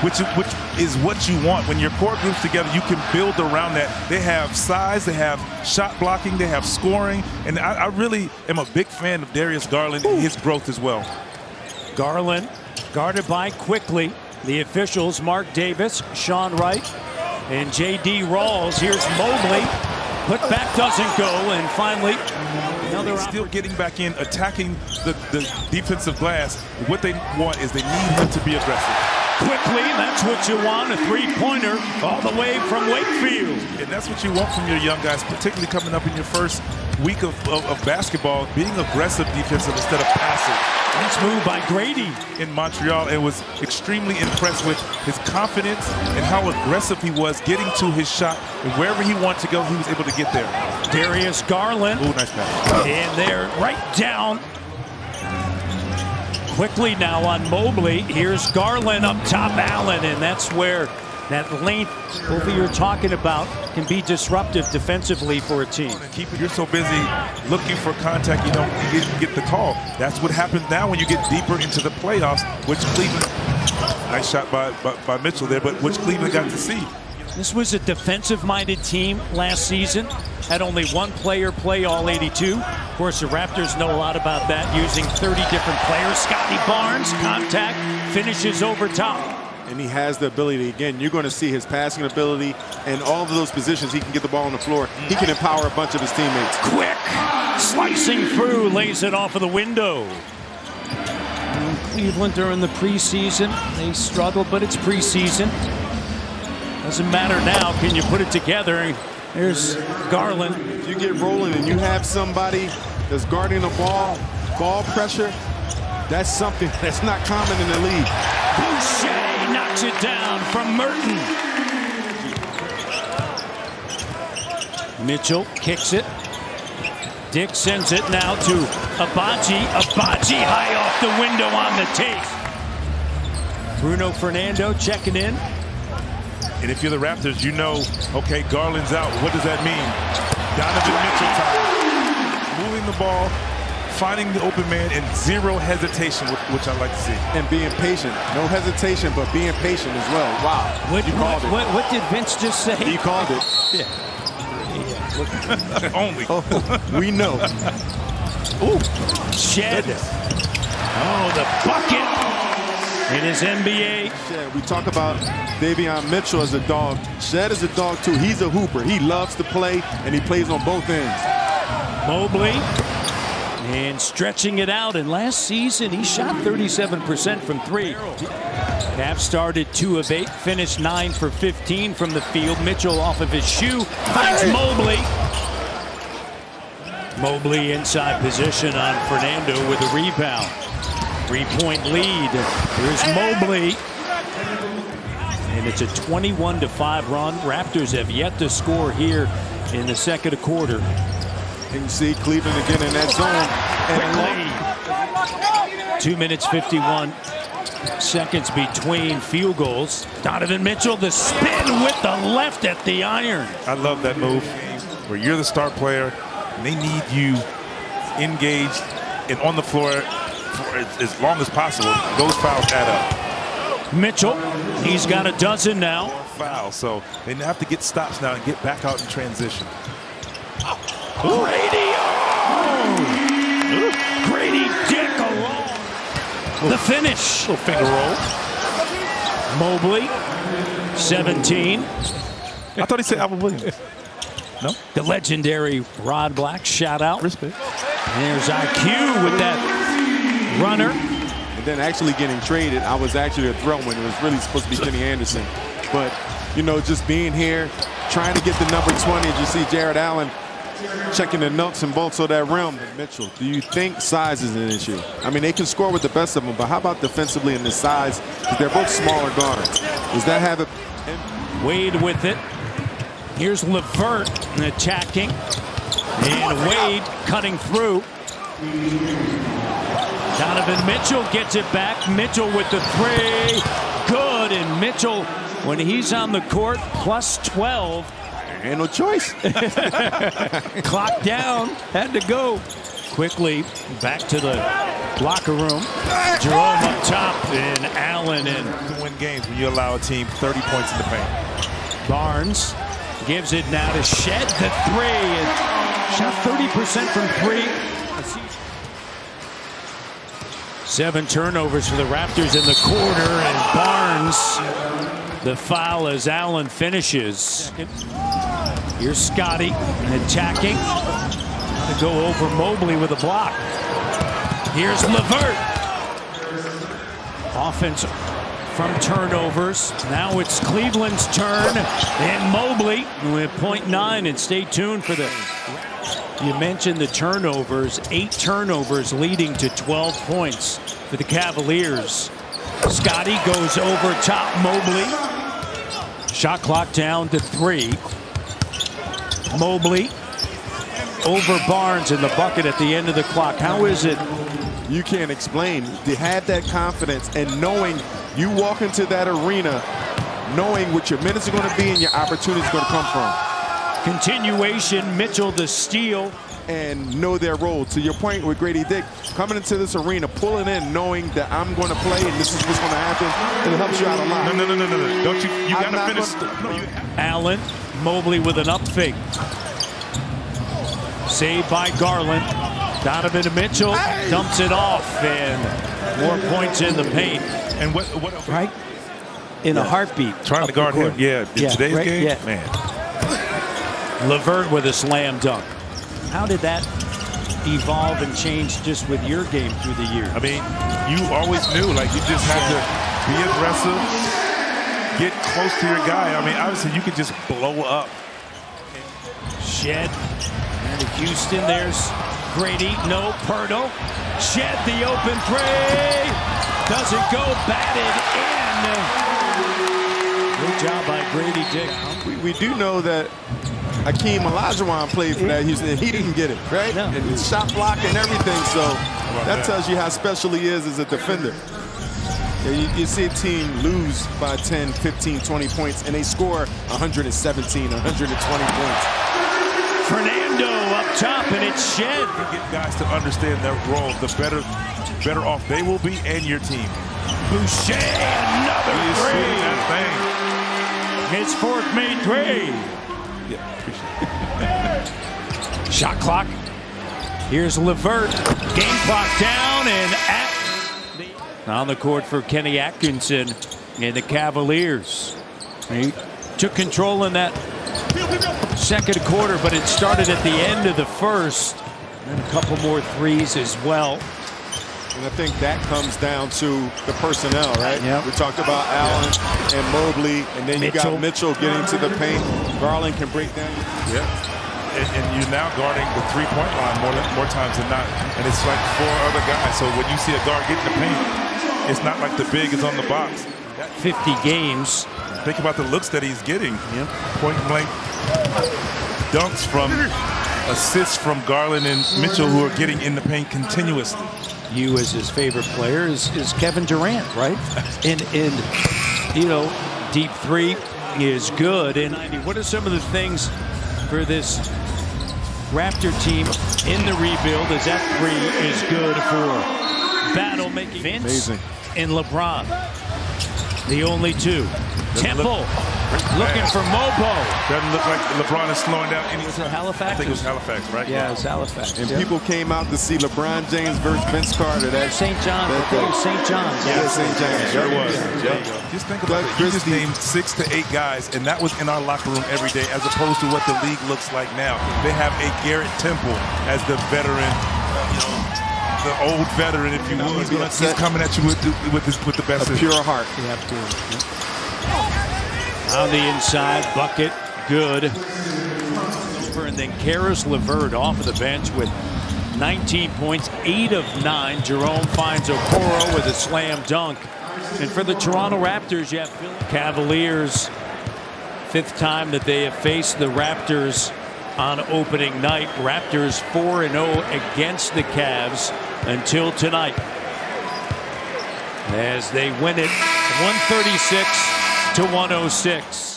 which is what you want. When your core group's together, you can build around that. They have size, they have shot blocking, they have scoring, and I really am a big fan of Darius Garland and his growth as well. Garland guarded by quickly. The officials, Mark Davis, Sean Wright, and J.D. Rawls. Here's Mobley. Put back doesn't go, and finally another still getting back in, attacking the defensive glass. What they want is they need him to be aggressive. Quickly, that's what you want, a three-pointer all the way from Wakefield. And that's what you want from your young guys, particularly coming up in your first week of basketball, being aggressive defensive instead of passive. Nice move by Grady in Montreal, and was extremely impressed with his confidence and how aggressive he was getting to his shot. And wherever he wanted to go, he was able to get there. Darius Garland. Ooh, nice pass. And they're right down. Quickly now on Mobley. Here's Garland up top, Allen, and that's where that length over you're talking about can be disruptive defensively for a team. You're so busy looking for contact, you don't get the call. That's what happens now when you get deeper into the playoffs, which Cleveland, nice shot by Mitchell there, but which Cleveland got to see. This was a defensive-minded team last season. Had only one player play all 82. Of course, the Raptors know a lot about that, using 30 different players. Scotty Barnes, contact, finishes over top. And he has the ability, again, you're going to see his passing ability and all of those positions. He can get the ball on the floor. He can empower a bunch of his teammates. Quick, slicing through, lays it off of the window. And Cleveland during the preseason, they struggled, but it's preseason. Doesn't matter now. Can you put it together? There's Garland. If you get rolling and you have somebody that's guarding the ball pressure, that's something that's not common in the league. Boucher knocks it down from Merton. Mitchell kicks it. Dick sends it now to Abaji. Abaji high off the window on the tape. Bruno Fernando checking in. And if you're the Raptors, you know, okay, Garland's out. What does that mean? Donovan Mitchell time. Moving the ball, finding the open man, and zero hesitation, which I like to see. And being patient. No hesitation, but being patient as well. Wow. What did Vince just say? He called it. Yeah. Only. Oh, we know. Ooh, Shed. Oh, the bucket. It is NBA. Shed, we talk about Davion Mitchell as a dog. Shed is a dog, too. He's a hooper. He loves to play, and he plays on both ends. Mobley. And stretching it out, and last season he shot 37% from three. Cavs started 2 of 8, finished 9 for 15 from the field. Mitchell off of his shoe, finds Mobley. Mobley inside position on Fernando with a rebound. 3-point lead. Here's Mobley. And it's a 21-5 run. Raptors have yet to score here in the second quarter. And you see Cleveland again in that zone. Quickly. 2 minutes, 51 seconds between field goals. Donovan Mitchell, the spin with the left at the iron. I love that move where you're the star player and they need you engaged and on the floor for as long as possible. Those fouls add up. Mitchell, he's got a dozen now. Foul, so they have to get stops now and get back out in transition. Grady, Grady Dick alone. The finish. Little finger roll. Mobley, 17. I thought he said Albert Williams. No? The legendary Rod Black shout out. Respect. There's IQ with that runner. And then actually getting traded, I was actually a throw-in. It was really supposed to be Kenny Anderson. But, you know, just being here, trying to get the number 20, as you see Jared Allen checking the nuts and bolts of that rim. Mitchell, do you think size is an issue? I mean, they can score with the best of them, but how about defensively in the size? Because they're both smaller guards. Does that have it? Wade with it. Here's LeVert attacking. And Wade cutting through. Donovan Mitchell gets it back. Mitchell with the three. Good. And Mitchell, when he's on the court, plus 12. Ain't no choice. Clock down. Had to go. Quickly back to the locker room. Jerome up top and Allen in. To win games when you allow a team 30 points in the paint. Barnes gives it now to Shed the three. And shot 30% from three. 7 turnovers for the Raptors in the quarter, and Barnes, the foul as Allen finishes. Here's Scotty attacking. To go over Mobley with a block. Here's LeVert. Offense from turnovers. Now it's Cleveland's turn, and Mobley with 0.9, and stay tuned for the. You mentioned the turnovers, 8 turnovers leading to 12 points for the Cavaliers. Scotty goes over top Mobley. Shot clock down to 3. Mobley over Barnes in the bucket at the end of the clock. How is it? You can't explain. To have that confidence and knowing you walk into that arena, knowing what your minutes are going to be and your opportunities are going to come from. Continuation, Mitchell the steal. And know their role. To your point with Grady Dick, coming into this arena, pulling in, knowing that I'm going to play and this is what's going to happen, it helps you out a lot. No. Don't you got to finish. Allen, Mobley with an up fake. Saved by Garland. Donovan Mitchell dumps it off, and more points in the paint. And what right? In a heartbeat. Trying to guard him, in today's game? Yeah. Man. LeVert with a slam dunk. How did that evolve and change just with your game through the year? I mean, you always knew, like, you just had to be aggressive, get close to your guy. I mean, obviously, you could just blow up. Shed. And Houston, there's Grady. No, Pirtle. Shed the open three. Doesn't go, batted in. Good job by Grady Dick. We do know that Hakeem Olajuwon played for that Houston, and he didn't get it, right? No. And shot block and everything, so that tells you how special he is as a defender. You see a team lose by 10, 15, 20 points, and they score 117, 120 points. Fernando up top, and it's Shed. You get guys to understand their role, the better off they will be and your team. Boucher, another three. His fourth made 3. Yeah, appreciate it. Shot clock. Here's LeVert. Game clock down, and on the court for Kenny Atkinson and the Cavaliers. He took control in that second quarter, but it started at the end of the first. And a couple more threes as well. And I think that comes down to the personnel, right? Yep. We talked about Allen and Mobley, and then you got Mitchell getting to the paint. Garland can break down. Yeah. And you're now guarding the three-point line more times than not. And it's like 4 other guys. So when you see a guard get in the paint, it's not like the big is on the box. 50 games. Think about the looks that he's getting. Yep. Point blank dunks from assists from Garland and Mitchell, who are getting in the paint continuously. You as his favorite player is Kevin Durant, right? and you know, deep three is good. And what are some of the things for this Raptor team in the rebuild as that three is good for battle making? Vince Amazing. and LeBron, the only 2. Temple looking for Mobo. Doesn't look like LeBron is slowing down any. Was it Halifax? I think it was Halifax, right? Yeah, it was Halifax. And people came out to see LeBron James versus Vince Carter. That St. John's. I think it was St. John's. Yeah, St. John's. Sure was. Yeah. Just think about it. You just named 6 to 8 guys, and that was in our locker room every day, as opposed to what the league looks like now. They have a Garrett Temple as the veteran, the old veteran, if you will. He's coming at you with the best. A pure heart. You have to. On the inside, bucket, good. And then Karis LeVert off of the bench with 19 points, 8 of 9. Jerome finds Okoro with a slam dunk. And for the Toronto Raptors, you have Cavaliers. 5th time that they have faced the Raptors on opening night. Raptors 4-0 against the Cavs until tonight, as they win it 136 to 106.